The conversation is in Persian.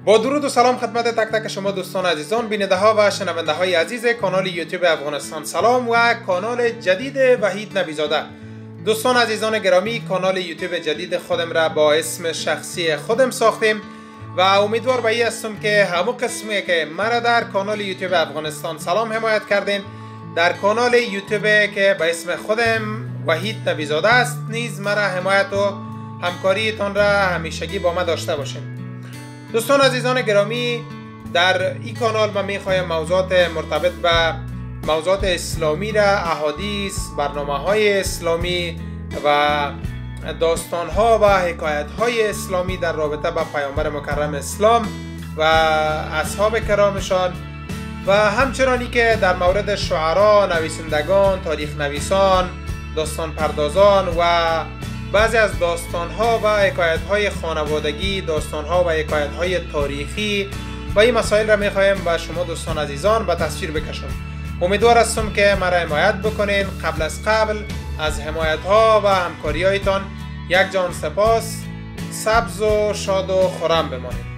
با درود و سلام خدمت تک تک شما دوستان عزیزان، بیننده ها و شنونده های عزیز کانال یوتیوب افغانستان سلام و کانال جدید وحید نبیزاده. دوستان عزیزان گرامی، کانال یوتیوب جدید خودم را با اسم شخصی خودم ساختیم و امیدوار به این هستم که همو قسمی که مرا در کانال یوتیوب افغانستان سلام حمایت کردین، در کانال یوتیوب که به اسم خودم وحید نبیزاده است نیز مرا حمایت و همکاریتان را همیشگی با ما داشته باشین. دوستان عزیزان گرامی، در این کانال من میخوایم موضوعات مرتبط به موضوعات اسلامی را، احادیث، برنامه های اسلامی و داستان ها و حکایت های اسلامی در رابطه با پیامبر مکرم اسلام و اصحاب کرامشان و همچنانی که در مورد شعرا، نویسندگان، تاریخ نویسان، داستان پردازان و بعضی از داستان‌ها و حکایت‌های خانوادگی، داستان‌ها و حکایت‌های تاریخی و این مسائل را می‌خوایم با شما دوستان عزیزان به تصویر بکشم. امیدوار هستم که مرا حمایت بکنین. قبل از حمایت‌ها و همکاری‌هایتان یک جان سپاس. سبز و شاد و خرم بمانید.